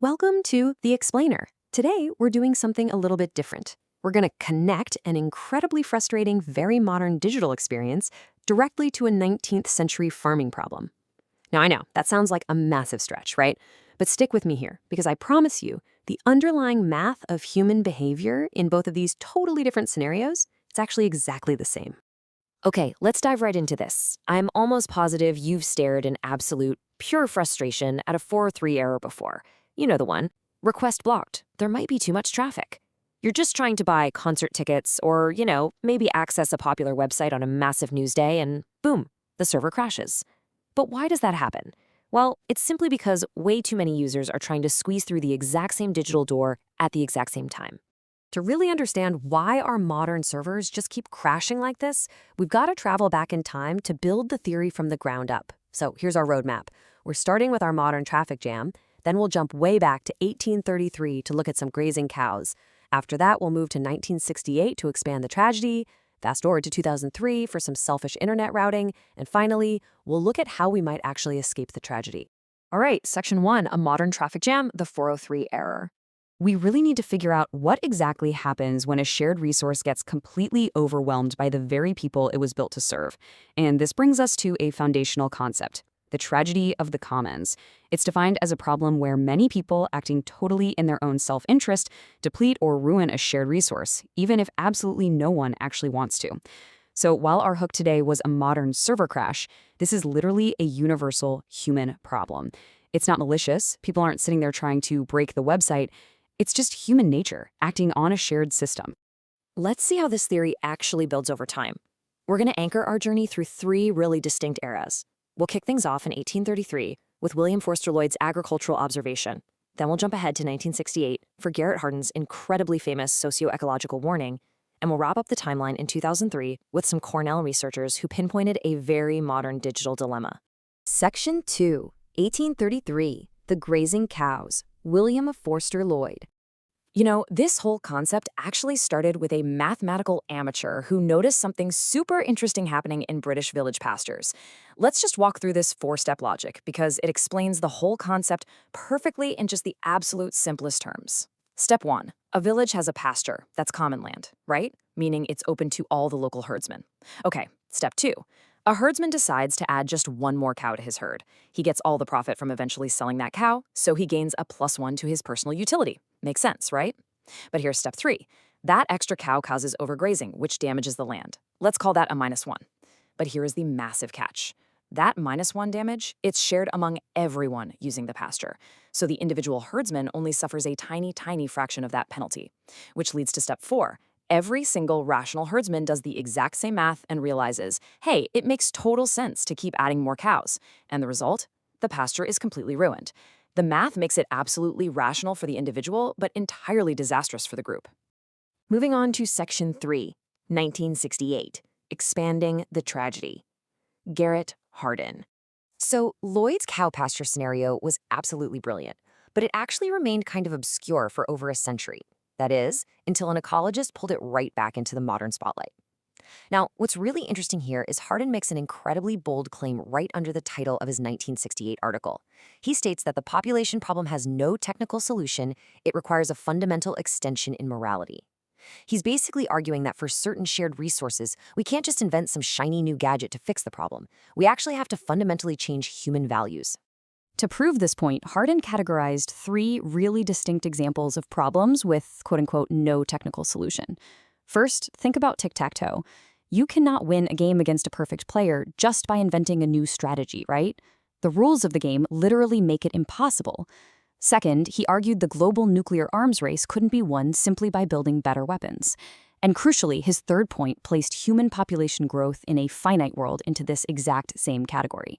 Welcome to The Explainer. Today, we're doing something a little bit different. We're going to connect an incredibly frustrating, very modern digital experience directly to a 19th century farming problem. Now, I know, that sounds like a massive stretch, right? But stick with me here, because I promise you, the underlying math of human behavior in both of these totally different scenarios, it's actually exactly the same. Okay, let's dive right into this. I'm almost positive you've stared in absolute, pure frustration at a 403 error before. You know the one. Request blocked. There might be too much traffic. You're just trying to buy concert tickets or, maybe access a popular website on a massive news day and boom, the server crashes. But why does that happen? Well, it's simply because way too many users are trying to squeeze through the exact same digital door at the exact same time. To really understand why our modern servers just keep crashing like this, we've got to travel back in time to build the theory from the ground up. So here's our roadmap. We're starting with our modern traffic jam, then we'll jump way back to 1833 to look at some grazing cows. After that, we'll move to 1968 to expand the tragedy, fast forward to 2003 for some selfish internet routing, and finally, we'll look at how we might actually escape the tragedy. All right, Section 1, a modern traffic jam, the 403 error. We really need to figure out what exactly happens when a shared resource gets completely overwhelmed by the very people it was built to serve. And this brings us to a foundational concept, the tragedy of the commons. It's defined as a problem where many people acting totally in their own self-interest deplete or ruin a shared resource, even if absolutely no one actually wants to. So while our hook today was a modern server crash, this is literally a universal human problem. It's not malicious. People aren't sitting there trying to break the website. It's just human nature acting on a shared system. Let's see how this theory actually builds over time. We're going to anchor our journey through three really distinct eras. We'll kick things off in 1833 with William Forster Lloyd's agricultural observation. Then we'll jump ahead to 1968 for Garrett Hardin's incredibly famous socio-ecological warning, and we'll wrap up the timeline in 2003 with some Cornell researchers who pinpointed a very modern digital dilemma. Section 2, 1833, The Grazing Cows, William Forster Lloyd. You know, this whole concept actually started with a mathematical amateur who noticed something super interesting happening in British village pastures. Let's just walk through this four-step logic because it explains the whole concept perfectly in just the absolute simplest terms. Step 1. A village has a pasture, that's common land, right? Meaning it's open to all the local herdsmen. Okay, step 2. A herdsman decides to add just one more cow to his herd. He gets all the profit from eventually selling that cow, so he gains a +1 to his personal utility. Makes sense, right? But here's step 3. That extra cow causes overgrazing, which damages the land. Let's call that a -1. But here is the massive catch. That -1 damage, it's shared among everyone using the pasture. So the individual herdsman only suffers a tiny, tiny fraction of that penalty. Which leads to step 4. Every single rational herdsman does the exact same math and realizes, hey, it makes total sense to keep adding more cows. And the result? The pasture is completely ruined. The math makes it absolutely rational for the individual, but entirely disastrous for the group. Moving on to Section 3, 1968, Expanding the Tragedy. Garrett Hardin. So Lloyd's cow pasture scenario was absolutely brilliant, but it actually remained kind of obscure for over a century. That is, until an ecologist pulled it right back into the modern spotlight. Now, what's really interesting here is Hardin makes an incredibly bold claim right under the title of his 1968 article. He states that the population problem has no technical solution, it requires a fundamental extension in morality. He's basically arguing that for certain shared resources, we can't just invent some shiny new gadget to fix the problem. We actually have to fundamentally change human values. To prove this point, Hardin categorized 3 really distinct examples of problems with quote-unquote no technical solution. First, think about tic-tac-toe. You cannot win a game against a perfect player just by inventing a new strategy, right? The rules of the game literally make it impossible. Second, he argued the global nuclear arms race couldn't be won simply by building better weapons. And crucially, his third point placed human population growth in a finite world into this exact same category.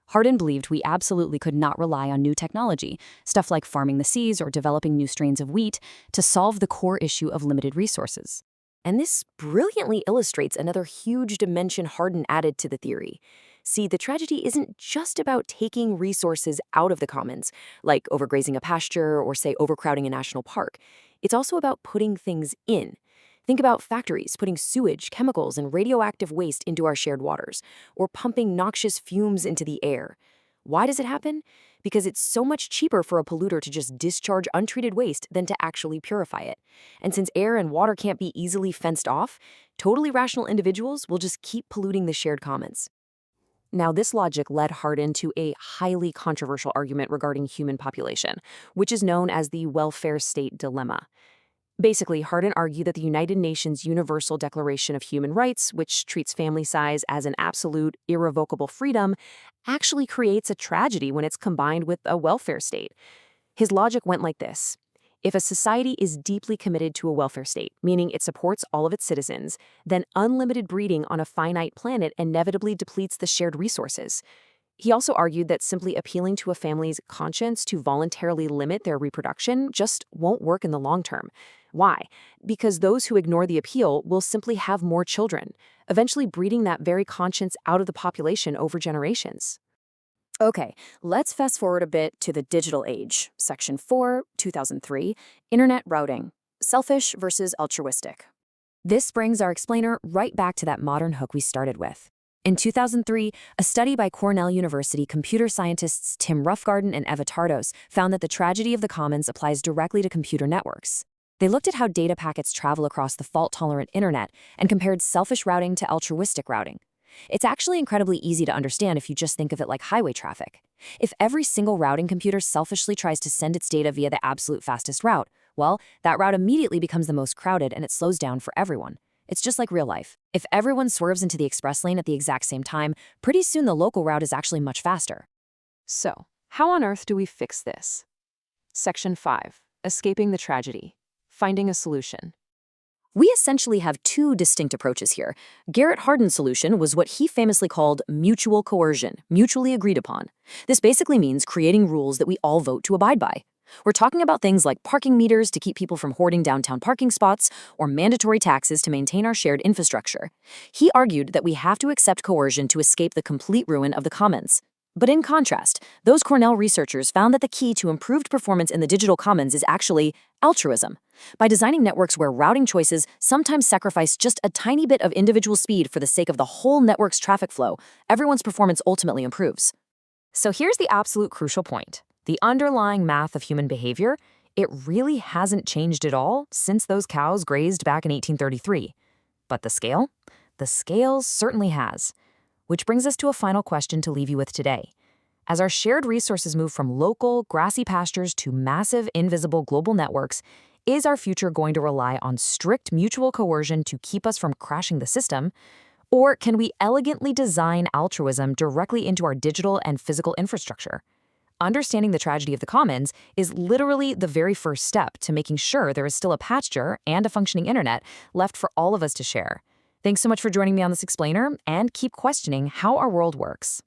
Hardin believed we absolutely could not rely on new technology, stuff like farming the seas or developing new strains of wheat, to solve the core issue of limited resources. And this brilliantly illustrates another huge dimension Hardin added to the theory. See, the tragedy isn't just about taking resources out of the commons, like overgrazing a pasture or, say, overcrowding a national park. It's also about putting things in. Think about factories putting sewage, chemicals, and radioactive waste into our shared waters, or pumping noxious fumes into the air. Why does it happen? because it's so much cheaper for a polluter to just discharge untreated waste than to actually purify it. And since air and water can't be easily fenced off, totally rational individuals will just keep polluting the shared commons. Now, this logic led Hardin to a highly controversial argument regarding human population, which is known as the welfare state dilemma. Basically, Hardin argued that the United Nations Universal Declaration of Human Rights, which treats family size as an absolute, irrevocable freedom, actually creates a tragedy when it's combined with a welfare state. His logic went like this. If a society is deeply committed to a welfare state, meaning it supports all of its citizens, then unlimited breeding on a finite planet inevitably depletes the shared resources. He also argued that simply appealing to a family's conscience to voluntarily limit their reproduction just won't work in the long term. Why? Because those who ignore the appeal will simply have more children, eventually breeding that very conscience out of the population over generations. Okay, let's fast forward a bit to the digital age. Section 4, 2003, Internet routing. Selfish versus altruistic. This brings our explainer right back to that modern hook we started with. In 2003, a study by Cornell University computer scientists Tim Roughgarden and Eva Tardos found that the tragedy of the commons applies directly to computer networks. They looked at how data packets travel across the fault-tolerant internet and compared selfish routing to altruistic routing. It's actually incredibly easy to understand if you just think of it like highway traffic. If every single routing computer selfishly tries to send its data via the absolute fastest route, well, that route immediately becomes the most crowded and it slows down for everyone. It's just like real life. If everyone swerves into the express lane at the exact same time, pretty soon the local route is actually much faster. So, how on earth do we fix this? Section 5. Escaping the tragedy. Finding a solution. We essentially have two distinct approaches here. Garrett Hardin's solution was what he famously called mutual coercion, mutually agreed upon. This basically means creating rules that we all vote to abide by. We're talking about things like parking meters to keep people from hoarding downtown parking spots, or mandatory taxes to maintain our shared infrastructure. He argued that we have to accept coercion to escape the complete ruin of the commons. But in contrast, those Cornell researchers found that the key to improved performance in the digital commons is actually altruism. By designing networks where routing choices sometimes sacrifice just a tiny bit of individual speed for the sake of the whole network's traffic flow, everyone's performance ultimately improves. So here's the absolute crucial point. The underlying math of human behavior, it really hasn't changed at all since those cows grazed back in 1833. But the scale? The scale certainly has. Which brings us to a final question to leave you with today. As our shared resources move from local, grassy pastures to massive, invisible global networks, is our future going to rely on strict mutual coercion to keep us from crashing the system? Or can we elegantly design altruism directly into our digital and physical infrastructure? Understanding the tragedy of the commons is literally the very first step to making sure there is still a pasture and a functioning internet left for all of us to share. Thanks so much for joining me on this explainer, and keep questioning how our world works.